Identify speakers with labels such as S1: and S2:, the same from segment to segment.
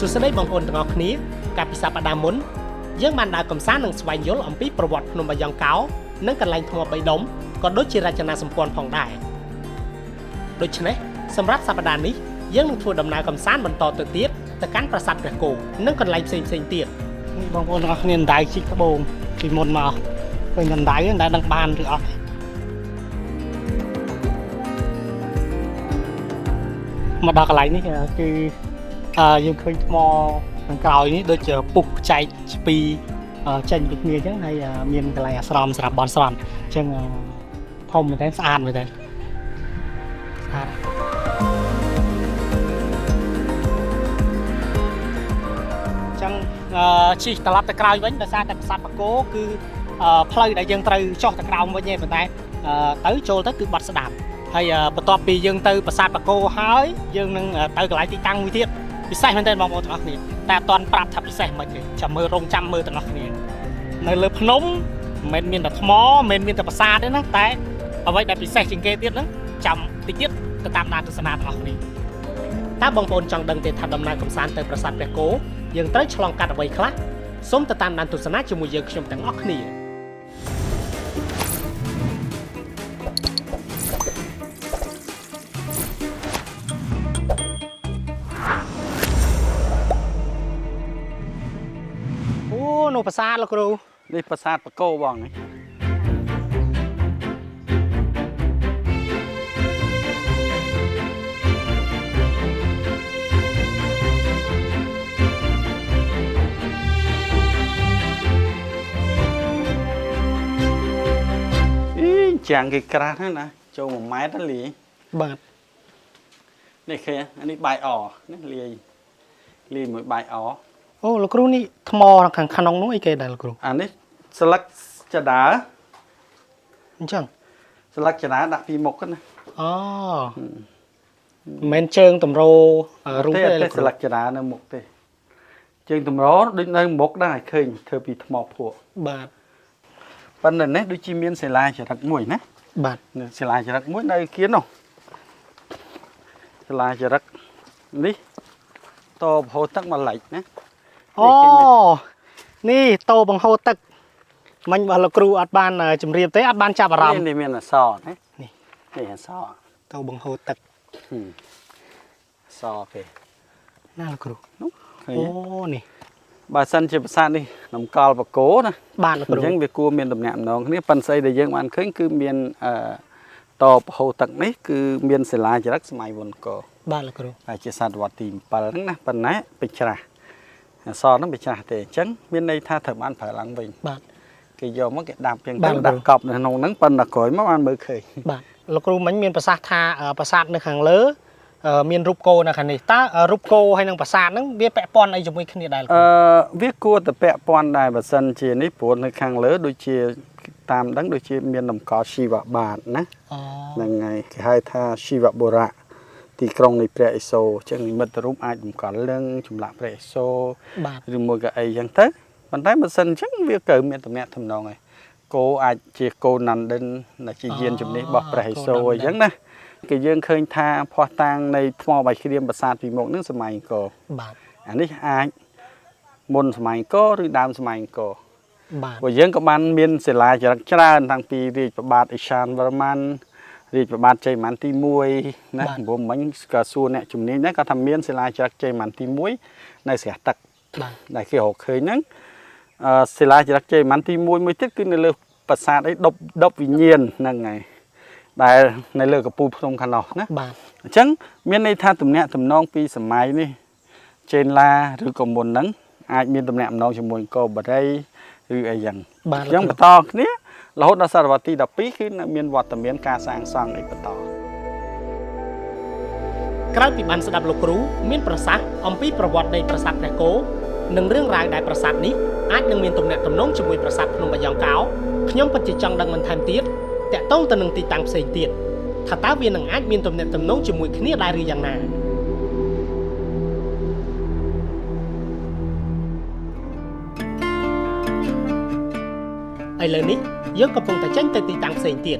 S1: สุดท้ายบางคนต่างกันนี้การพิสาปดามุนยังมันได้กำสานหนังสวายยลอมปีประวัติพนมยองเก่านั่งกันไล่ทัวไปดมก็โดยจิราชนาสมควรผ่องได้โดยเฉพาะสำหรับสัปดาห์นี้ยังทัวดำนากำสานบรรทอตัวเตี้ยแต่การประสัตระโกนั่งกันไล่เซ็งเตี้ยบางคนต่างกันนี้ได้ชิคกบงที่มนมาเป็นกันได้ยังได้ดังบานหรืออะไรมาดักอะไรนี่คือยังเคยมอทางกลางนี้โดยเฉพาะปุกใจปีเช่นปีนี้จังให้มีนอะไรสลัมสลับบอลสลัมจังพอมได้สะอาดไปเลยจังชีตลับตะกราวไว้แต่ซาแต่สัตว์ปะโก้คือพลอยได้ยังเตยช่อตะกราวไว้เนี่ยแต่เตยโจลก็คือบัดสดับhayបន្ទាប់ពីយើងទៅប្រាសាទបាគោហើយយើងនឹងទៅកន្លែងទីតាំងមួយទៀតពិសេសមែនទែនបងប្អូនទាំងអស់គ្នាតែអត់ទាន់ប្រាប់ថាពិសេសមិនទេចាំមើលរងចាំមើលទាំងអស់គ្នានៅលើភ្នំមិនមានតែថ្មមិនមានតែប្រាសាទទេណាតែអ្វីដែលពិសេសជាងគេទៀតហ្នឹងចាំតិចទៀតទៅតាមដានទស្សនាទាំងអស់គ្នាតើបងប្អូនចង់ដឹងទេថាដំណើរកម្សាន្តទៅប្រាសាទព្រះគោយើងត្រូវឆ្លងកាត់អ្វីខ្លះសូមទៅតាមដានទស្សនាជាមួយយើងខ្ញុំទាំងអស់គ្នានោះប្រាសាទលោកគ្រូនេះប្រាសាទបកោបងនេះចាំងគេក្រាស់ហ្នឹងណាចូល1ម៉ែត្រណាលីបាទនេះឃើញអានេះបាយអនេះលាយមួយបាយអអូលោកគ្រូនេះថ្មខាងក្នុងនោះអីគេដែរលោកគ្រូអានេះស្លឹកចដាអញ្ចឹងស្លឹកចដាដាក់ពីមុខណាអូមិនមែនជើងតម្រោរូបទេស្លឹកចដានៅមុខទេជើងតម្រោដូចនៅមុខដែរឃើញធ្វើពីថ្មភក់បាទប៉ុន្តែនេះដូចជាមានសិលាចារឹកមួយណាបាទសិលាចារឹកមួយនៅគៀននោះសិលាចារឹកនេះតបហូរទឹកមកឡែកណាអូនេះតោបង្ហូរទឹកមិញបើលោកគ្រូអត់បានជម្រាបទេអត់បានចាប់អារម្មណ៍នេះមានអសណានេះអសតោបង្ហូរទឹកអសគេណាលោកគ្រូអូនេះបើសិនជាប្រាសាទនេះនំកល់បកោណាបាទលោកគ្រូអញ្ចឹងវាគួរមានតំណាក់ម្ដងគ្នាប៉ុន្តែស្អីដែលយើងបានឃើញគឺមានតបបង្ហូរទឹកនេះគឺមានសិលាចារឹកសម័យមុនកបាទលោកគ្រូតែជាសតវត្សទី7ហ្នឹងណាប៉ុន្តែពេជ្រះអសហ្នឹងវាចាស់ទេអញ្ចឹងមានន័យថាត្រូវបានប្រើឡើងវិញបាទគេយកមកគេដាប់ជាងទៅដាក់កប់នៅក្នុងហ្នឹងប៉ុន្តែក្រោយមកបានមើលឃើញបាទលោកគ្រូមិញមានប្រសាសន៍ថាប្រាសាទនៅខាងលើមានរូបគោនៅខាងនេះតើរូបគោហើយនឹងប្រាសាទហ្នឹងវាពាក់ព័ន្ធអីជាមួយគ្នាដែរវាគួរតែពាក់ព័ន្ធដែរបើសិនជានេះព្រោះនៅខាងលើដូចជាតាមដឹងដូចជាមានតម្កល់ជីវបាទណាហ្នឹងហើយគេហៅថាជីវបុរៈទីក្រុងនៃព្រះឥសូរអញ្ចឹងនិមិត្តរូបអាចតម្កល់លឹងចម្លាក់ព្រះឥសូរឬមួយក៏អីអញ្ចឹងទៅប៉ុន្តែបើសិនអញ្ចឹងវាក៏មានតំណាក់តំណងហើយគោអាចជាគោណាន់ដិនដែលជាយានជំនិះរបស់ព្រះឥសូរអញ្ចឹងណាគេយើងឃើញថាភ័ស្តុតាងនៃថ្មបាយក្រៀមប្រាសាទពីមុខនឹងសម័យអង្គរបាទអានេះអាចមុនសម័យអង្គរឬដើមសម័យអង្គរបាទព្រោះយើងក៏បានមានសិលាចារឹកច្រើនតាំងពីរាជប្របាទឥសានវរ្ម័នរាជប្របាទជ័យវរ្ម័នទី1ណាព្រោះមិញក៏សួរអ្នកជំនាញដែរគាត់ថាមានសិលាចារឹកជ័យវរ្ម័នទី1នៅស្រះទឹកបាទដែលគេរកឃើញហ្នឹងសិលាចារឹកជ័យវរ្ម័នទី1មួយទៀតគឺនៅលើប្រាសាទអីដប់វិញ្ញាណហ្នឹងហើយដែលនៅលើកំពូលភ្នំខាងនោះណាបាទអញ្ចឹងមានន័យថាតំណាក់តំណងពីសម័យនេះចេនឡាឬក៏មុនហ្នឹងអាចមានតំណាក់តំណងជាមួយអង្គរបរិយឬអីយ៉ាងអញ្ចឹងបន្តគ្នារហូតដល់សតវត្សទី12គឺនៅមានវត្តមានការសាងសង់អីបន្តក្រោយពីបានស្ដាប់លោកគ្រូមានប្រសាសន៍អំពីប្រវត្តិនៃប្រាសាទព្រះគោនិងរឿងរ៉ាវដែលប្រាសាទនេះអាចនឹងមានទំនាក់ទំនងជាមួយប្រាសាទភ្នំបាយ៉ង់កោខ្ញុំពិតជាចង់ដឹងបន្ថែមទៀតតាក់ទងទៅនឹងទីតាំងផ្សេងទៀតថាតើវានឹងអាចមានទំនាក់ទំនងជាមួយគ្នាដែរឬយ៉ាងណាឥឡូវនេះយើងកំពុងតែចេញទៅទីតាំងផ្សេងទៀត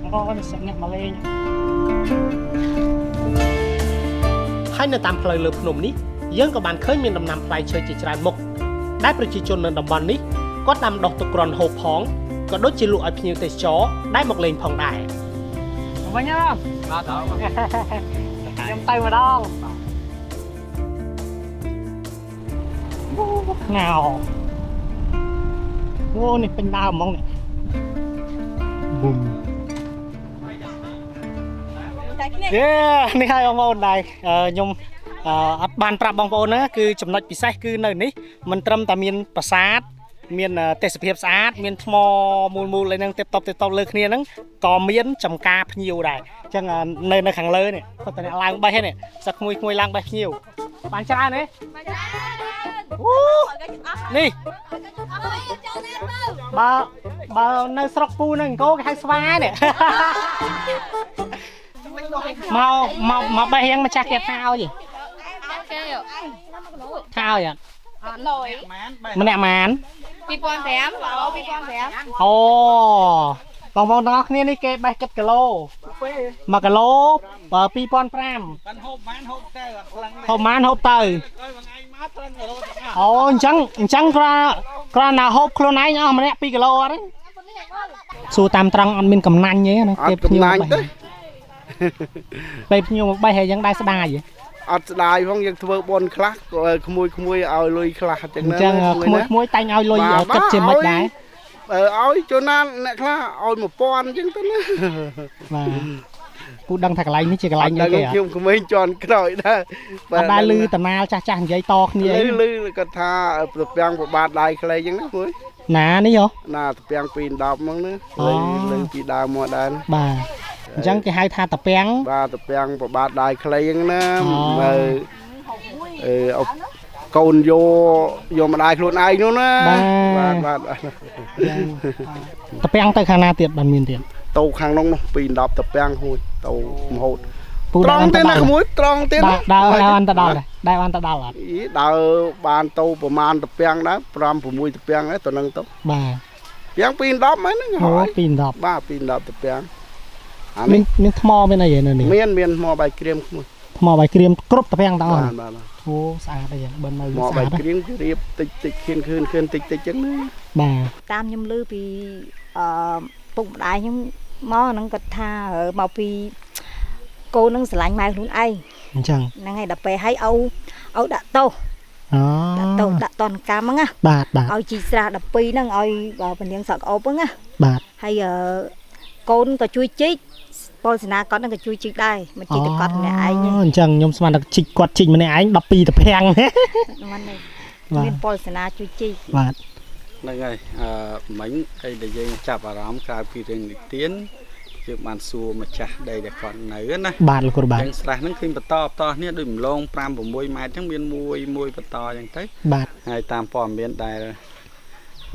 S1: អូនេះសឹកអ្នកមកលេងហើយនៅតាមផ្លូវលើភ្នំនេះ យើងក៏បានឃើញមានដំណាំផ្លែឈើជាច្រើនមុខដែលប្រជាជននៅតំបន់នេះគាត់ដាំដុះទុកគ្រាន់ហូបផងក៏ដូចជាលក់ឲ្យភ្ញៀវទេសចរដែលមកលេងផងដែរវិញហ៎បាទខ្ញុំទៅម្ដងងៅអូនេះពេញដើមហ្មងនេះប៊ុំនេះហើយបងប្អូនដែរខ្ញុំអត់បានប្រាប់បងប្អូនណាគឺចំណុចពិសេសគឺនៅនេះមិនត្រឹមតែមានប្រាសាទមានទេសភាពស្អាតមានថ្មមូលៗហ្នឹងទេបតបលើគ្នាហ្នឹងក៏មានចំការភ្ញៀវដែរអញ្ចឹងនៅខាងលើនេះគាត់តែឡើងបេះហ្នឹងសឹកក្មួយឡើងបេះភ្ញៀវបានច្រើនទេនេះបើនៅស្រុកពូនៅអង្គរគេហៅស្វានេះមកបេះយ៉ាងម្ចាស់គេថាឲ្យថាឲ្យអត់ម្នាក់ម៉ាន2500អូបងប្អូនទាំងអស់គ្នានេះគេបេះគិតគីឡូ1គីឡូ2500បានហូបម៉ានហូបទៅហូបម៉ានហូបទៅអូអញ្ចឹងគ្រាន់តែហូបខ្លួនឯងអស់ម្នាក់2គីឡូអត់ទេសួរតាមត្រង់អត់មានកំណាញ់ទេណាគេភ្ញៀវបេះពេលភ្ញៀវមកបេះហើយយ៉ាងដែរស្ដាយអត់ស្ដាយផងយើងធ្វើបនខ្លះក្មួយឲ្យលុយខ្លះអញ្ចឹងក្មួយតែងឲ្យលុយគិតជាមិនដែរឲ្យជួនណាអ្នកខ្លះឲ្យ1000អញ្ចឹងទៅណាបាទពូដឹងថាកន្លែងនេះជាកន្លែងអីគេខ្ញុំក្មេងជន់ក្រោយដែរបាទដែរលឺតាណាលចាស់និយាយតគ្នាអីលឺគាត់ថាប្រពាំងប្របាទដៃខ្លីអញ្ចឹងណាមួយណានេះហ៎ណាប្រពាំង2 10ហ្មងណាលឺពីដើមមកដែរបាទអញ្ចឹងគេហៅថាតាពាំងបាទតាពាំងប្របាទដៃខ្លីហ្នឹងណាមើលកូនយកម្ដាយខ្លួនឯងនោះណាបាទតាពាំងទៅខាងណាទៀតបានមានទៀតទៅខាងនោះ2 10តាពាំងហួយទៅមហូតត្រង់ទេណាក្មួយត្រង់ទេណាដើរបានទៅដល់ដែរបានទៅដល់អត់ដើរបានទៅប្រហែលតាពាំងដែរ5 6តាពាំងដែរទៅនឹងទៅបាទពាំង2 10ហ្នឹងហើយ2 10បាទ2 10តាពាំងមានថ្មមានអីនៅនេះមានថ្មបាយក្រៀមក្មួយថ្មបាយក្រៀមគ្រប់តាពាំងទាំងអស់បាទអូស្អាតអីបើនៅថ្មបាយក្រៀមរៀបតិចខឿនតិចចឹងណាបាទតាមខ្ញុំឮពីពុកម្ដាយខ្ញុំមកហ្នឹងគាត់ថាមកពីកូននឹងស្រឡាញ់ម៉ែខ្លួនឯងអញ្ចឹងហ្នឹងហើយដល់ពេលឲ្យដាក់ទោសដាក់តនកម្មហ្នឹងណាបាទឲ្យជីស្រះ12ហ្នឹងឲ្យពនាងសក់អូបហ្នឹងណាបាទហើយកូនក៏ជួយជីកពលសេនាគាត់នឹងក៏ជួយជីកដែរមកជីកតែគាត់ម្នាក់ឯងអញ្ចឹងខ្ញុំស្មានថាជីកគាត់ជីកម្នាក់ឯង12តាពាំងហ្នឹងមានពលសេនាជួយជីកបាទហ្នឹងហើយមិញអីដែលយើងចាប់អារម្មណ៍ក្រៅពីរឿងនិទានយើងបានសួរម្ចាស់ដីដែលគាត់នៅណាបាទលោកគ្រូបាទយើងស្រះហ្នឹងឃើញបន្តគ្នាដូចម្លង5 6ម៉ែត្រអញ្ចឹងមានមួយបន្តអញ្ចឹងទៅបាទហើយតាមព័ត៌មានដែល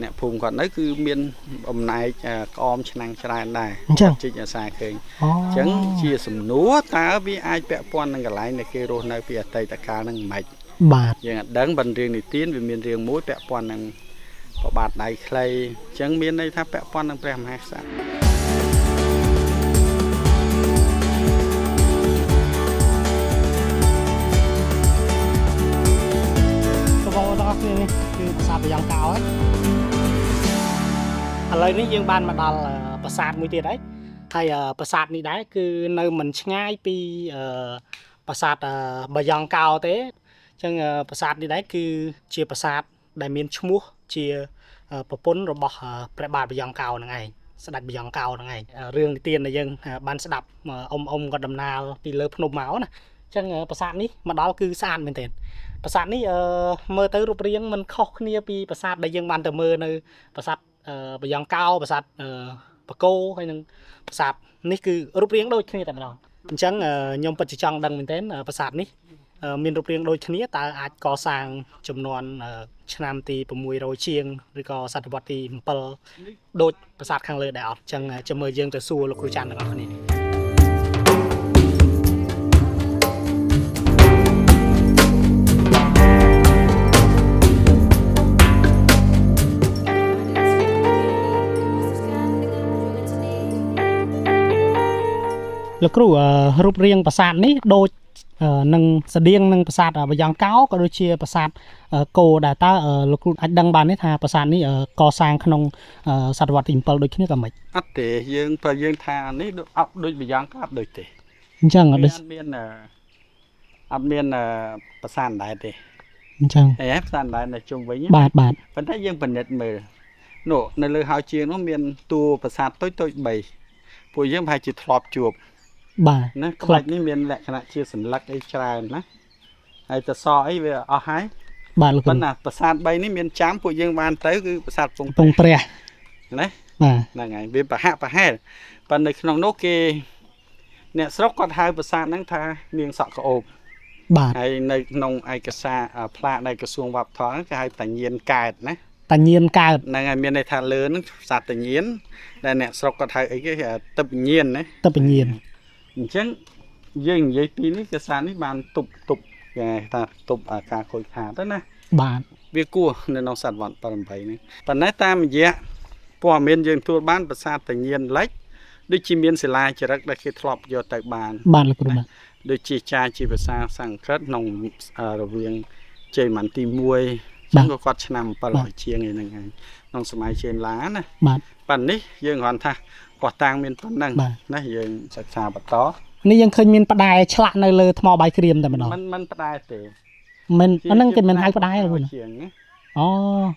S1: អ្នកភូមិគាត់នៅគឺមានអំណែកក្អមឆ្នាំងច្រើនដែរជីកអាសាឃើញអញ្ចឹងជាសំណួរតើវាអាចពាក់ព័ន្ធនឹងកន្លែងដែលគេរស់នៅពីអតីតកាលហ្នឹងមិនបាទយើងអត់ដឹងប៉ុន្តែរឿងនិទានវាមានរឿងមួយពាក់ព័ន្ធនឹងប្របាទដៃខ្លីអញ្ចឹងមានន័យថាពាក់ព័ន្ធនឹងព្រះមហាក្សត្របងប្អូនទាំងអស់គ្នានេះគឺប្រាសាទបាយ៉ង់កោហើយឥឡូវនេះយើងបានមកដល់ប្រាសាទមួយទៀតហើយប្រាសាទនេះដែរគឺនៅមិនឆ្ងាយពីប្រាសាទបាយ៉ង់កោទេអញ្ចឹងប្រាសាទនេះដែរគឺជាប្រាសាទដែលមានឈ្មោះជាប្រពន្ធរបស់ព្រះបាទបាយ៉ង់កោហ្នឹងឯងស្ដេចបាយ៉ង់កោហ្នឹងឯងរឿងនិទានដែលយើងបានស្ដាប់អ៊ំក៏ដំណាលពីលើភ្នំមកណាអញ្ចឹងប្រាសាទនេះមកដល់គឺស្អាតមែនទែនប្រាសាទនេះមើលទៅរូបរាងមិនខុសគ្នាពីប្រាសាទដែលយើងបានទៅមើលនៅប្រាសាទបាយ៉ង់កោប្រាសាទបកគោហើយនឹងប្រាសាទនេះគឺរូបរាងដូចគ្នាតែម្ដងអញ្ចឹងខ្ញុំពិតជាចង់ដឹងមែនទែនប្រាសាទនេះមានរូបរាងដូចគ្នាតើអាចកសាងចំនួនឆ្នាំទី600ជាងឬក៏សតវត្សទី7ដូចប្រាសាទខាងលើដែរអត់អញ្ចឹងចាំមើលយើងទៅសួរលោកគ្រូច័ន្ទទាំងអស់គ្នាលោកគ្រូរូបរាងប្រាសាទនេះដូច nâng sờ điên nâng pasat bây giờ cáo có đôi chia pasat cô đã ta lúc anh đăng bàn ấy tha pasat ní co sang khung sát vật impel đôi khi cả mấy
S2: ắt để dương và dương tha ní đôi bây giờ có đôi tệ
S1: chẳng ở đây
S2: admin pasat đại tệ
S1: chẳng
S2: pasat đại là chung với nhé
S1: bạt
S2: vẫn thấy dương phần nhật mờ nổ nơi lư hào chiên nó miền tu pasat tối bảy buổi dương phải chỉ thọp chuột
S1: bà
S2: nè các bạn ní miền lệ khả năng chia sẻ lắc ấy trai nè hayจะซอไอ้เวอหาย
S1: บ้านลูกคน
S2: น่ะประสาทใบนี้มีจ้ำพวกยังบานเต้คือประสาทปง
S1: เปรีย
S2: นะนั่นไงเป็นปะแห่ปันในขนมนกเกเนี่ยสระก็ทายประสาทนั่งทาเนียงสะกโอบไอ้ในนงไอ้กระซาพระในกระทรวงวัฒนธรรมก็ให้แต่เย็นกายนะ
S1: แต่เย็นกาย
S2: นั่นไงมีในทางเลือนศาสตร์แต่เย็นแต่เนี่ยสระก็ทายไอ้ก็ตับเย็นนะ
S1: ตับเย็น
S2: ฉะนั้นยังยัยปีนี้กระซานี่บานตุบยังไงตาตุบอาการคอยขาดนะ
S1: บาน
S2: เวียกัวในน้องสัตว์วันปรำไปนี่ปัจจัยตามเยอะพอเมียนยังตัวบ้านประสาทแต่เย็นเล็กด้วยจีเมียนศิลาจะรักได้คิดทลอบโยตักบาน
S1: เลยคุณ
S2: ด้วยจีจ่าจีประสาทสังเคราะห์นองระเวียงเจมันตีมวยฉันก็กอดชนำปลอยเชียงไงนั่งไงน้องสมัยเชียนล้านะปัจนี้ยังหอนท่ากอดตังเมียนปันนั่งนะยังศึกษาปัตตอ
S1: นี่ยังเคยมีปลาได้ฉลาดในเลยทมอใบครีมแต่
S2: มันปลาได้เตะ
S1: มันนั่งกินมันหายปลาได้เลยอ๋อ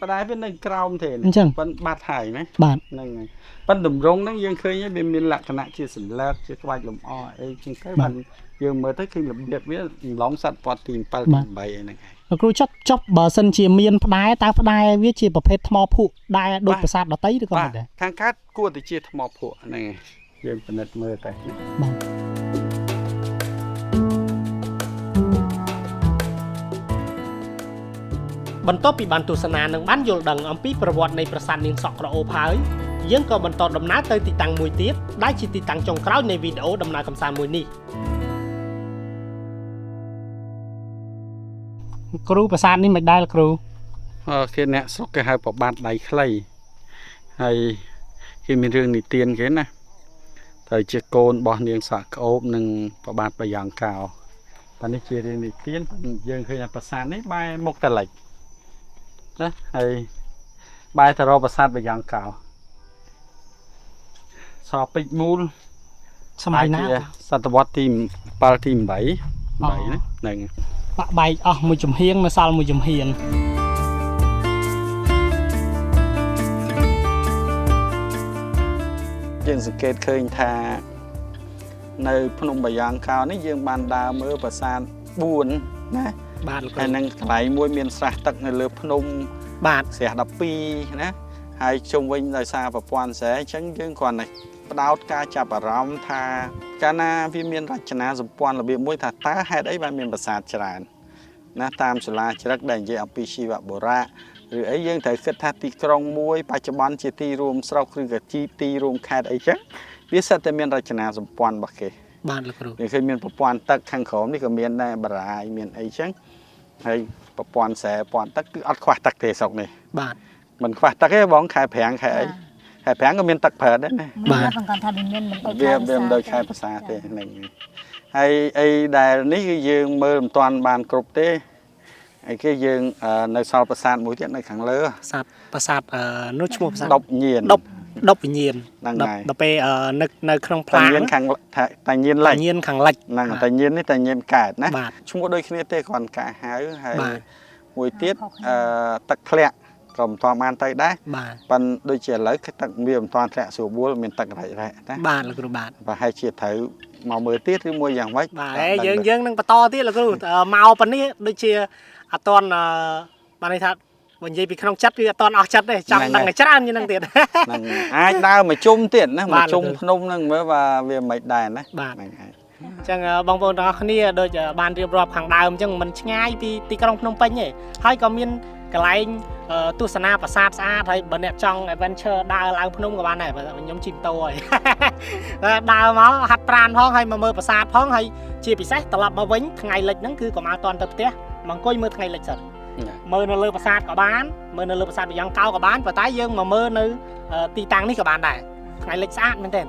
S2: ปลาได้เป็นหนึ่งกรัมเถอะเป็นบาดหายไหม
S1: บาด
S2: นั่งไงเป็นดุมรงนั่งยังเคยเนี่ยเป็นหลักขณะที่สินเลิกที่ควายลมอ้อยจริงๆก็มันยังเมื่อถ้าคือแบบเด็กเนี่ยร้องสัตว์ปอตีนปลาใบนั่งไง
S1: ครูจับเบอร์ซันเชียมีนปลาได้ตาปลาได้วิจิประเภททมอผุได้โดยประสาทดอตี้ด้วยกัน
S2: ทางคัดกู้ติเชียทมอผุนั่งไงยังเป็นเมื่อแต่
S1: บรรทบปีบันตุสนาหนังบ้านโยลดังอัมพีประวัติในประสานนินสอกระโอพายยังก็บรรทบดำน้ำเตยติดตังมวยตีได้ชิติตังจงคราวในวิดีโอดำน้ำคำสานมวยนี้ครูประสานนี่ไม่ได้ละครู
S2: คือเนี่ยสกให้ปบบาดไหลใครให้คือมีเรื่องนิเตียนแค่นะแต่เจ้าโกนบ่อเนียงสอกระโอบหนึ่งปบบาดไปอย่างเก่าตอนนี้เจริญนิเตียนยังเคยประสานนี้ใบมกตะไหลนะไอ้ใบทารอประสาทไปยังเก่าสอบปิดมูล
S1: สมัยนั้น
S2: ศตวรรษที่ปาร์ตี้ใบนะหนึ่ง
S1: ปะใบมือจุ่มเฮียงมาซาลมือจุ่มเฮียง
S2: ยังสังเกตเคยทาในพนมใบยางเก่านี่ยังบานดาวเมื่อประสาทบุญนะไอ้นั่งไหลมวยเมียนสระตักในเรือพนม
S1: บาด
S2: เสียดับปีนะให้ชมวิญญาณซาปปวนเสียชั้นยังก่อนในดาวกาจับรำทากานาพิเมียนรัชนาสปวนระเบียบมวยถ้าตาให้ได้บางเมียนประสาทจรานนะตามสุราจรักแดงเจอปีชีวะโบราหรือไอ้ยังถ่ายคิดท่าตีกรองมวยปัจจุบันจีตีรวมสระคือกับจีตีรวมแค่ไอ้จังวิสัตเมียนรัชนาสปวนบักเก
S1: บ้านละครู
S2: นี่เคยเมียนปปวนตักข้างขอมนี่ก็เมียนได้บรายเมียนไอ้จังให้ปปวนแสปวนตักคืออัดขวาตักเตะสอกนี่
S1: บ้าน
S2: มันขวาตักให้บ้องขายแผงขายแผงก็เมียนตักเผิดได้ไหม
S1: บ้าน
S2: เบียมโดยขายภาษาเตะหนึ่งไอ้ได้นี่คือยืงมือตอนบานกรุบเตะไอ้คือยืงในซอยประสาทมุ้ยเจ้าในขังเลือ
S1: ประสาทนุชมุประสาท
S2: ดบเยียน
S1: ดบเยียน
S2: นั่งไง
S1: ดบไปในเครื่องพลา
S2: เยียนขังแต่เยียนไหล
S1: เยียนขังไหล
S2: นั่งแต่เยียนนี่แต่เยียนกาดนะชุ่มก็โดยขี้เตะก่อนกาหายให้มุ้ยเตี้ยตักแคลกลมตอนมันไตได้ปันโดยเฉลี่ยตักเบียมตอนแคลสูบบัวเป็นตักไรไรนะ
S1: บ้านละครูบ้าน
S2: vàให้เฉียดถือเมาเมื่อเตี้ยหรือมวยอย่างไว้
S1: ยังนั่งปะตอเตี้ยละครูเมาปันนี้โดยเฉลี่ยตอนบ้านนี้ทัดวันยี่ปีขนมจัดคือตอนออกจัดเลยจังดังไงจัดอันยังนั่งเตี้ย
S2: ดาวมาจุ่มเตี้ยนะมาจุ่มพนมนั่งเมื่อว่าเวียนไม่ได้นะ
S1: จังบางคนเราคนนี้โดยบ้านเรียบรอบขังดาวจังมันง่ายตีกระดองพนมไปเนี่ยให้ก็มีกระไรตุสนาประสาทสะอาดให้บันเนี่ยจังไอ้เวนเชอร์ดาวล้างพนมกับบ้านไหนแบบย้อมชิมตัวดาวม้าหัดปราณพ้องให้มาเมื่อประสาทพ้องให้เชียร์ปีเซ่ตลอดมาวิ่งไงเล็กนั่นคือก็มาตอนเติบเตี้ยมันก็มือไงเล็กสุดเมื่อเลือประสาทกับบ้านเมื่อเลือประสาทไปยังเก้ากับบ้านแต่ท้ายยังมาเมื่อนึตีตังนี่กับบ้านได้ไงเล็กสะอาดเหมือนเดิม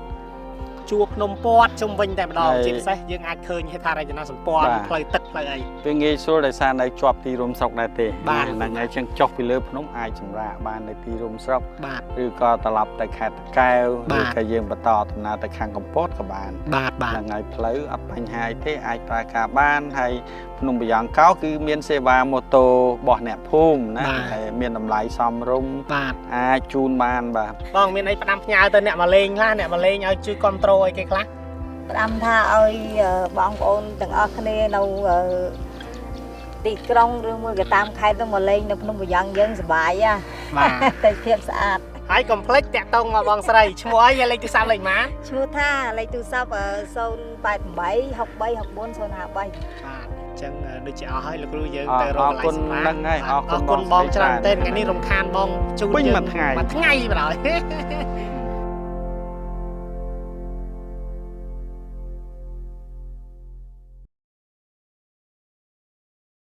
S1: ជួភ្នំពាត់ជុំវិញតែម្ដងជាពិសេសយើងអាចឃើញហេដ្ឋារចនាសម្ព័ន្ធផ្លូវទឹកផ្លូវអី
S2: វាងាយស្រួលដោយសារនៅជាប់ទីរួមស្រុកដែរទេ
S1: បាទ
S2: ហ្នឹងហើយចឹងចុះពីលើភ្នំអាចសម្រាកបាននៅទីរួមស្រុក
S1: បាទ
S2: ឬក៏ត្រឡប់ទៅខេត្តតាកែវ
S1: បា
S2: ឬ
S1: ទ
S2: ក៏យើងបន្តដំណើរទៅខាងកំពតក៏បាន
S1: បាទបាទ
S2: ហ្នឹងហើយផ្លូវអត់បញ្ហាអីទេអាចប្រើការបានហើយភ្នំបាយ៉ង់កោគឺមានសេវាម៉ូតូរបស់អ្នកភូមិណាហើយមានតម្លៃសមរម្យ
S1: បាទ
S2: អាចជូនបានបាទ
S1: បងមានអីផ្ដាំផ្ញើទៅអ្នកមកលេងខ្លះអ្នកមកលេងឲ្យជួយគ្រប់គ្រងអីគេខ្លះ
S3: ផ្ដាំថាឲ្យបងប្អូនទាំងអស់គ្នានៅទីក្រុងឬមួយក៏តាមខេត្តទៅមកលេងនៅភ្នំបាយ៉ង់យើងសប្បាយណា
S1: បាទ
S3: តែភាពស្អាត
S1: ហើយកុំភ្លេចតាក់ទងមកបងស្រីឈ្មោះអីលេខទូរស័ព្ទលេខម៉ា
S3: ឈ្មោះថាលេខទូរស័ព្ទ088 63 64 053
S1: បាទអញ្ចឹងដូចជាអស់ហើយលោកគ្រូយើង
S2: អ
S1: ទៅរកកន្លែងសម្រាក
S2: ហ្នឹងហើយអរគុណ
S1: បងច្រើនទេថ្ងៃនេះរំខានបងជូន
S2: ពេញ
S1: យើង
S2: មួយថ្ងៃ
S1: មួយថ្ងៃបណ្ដោយ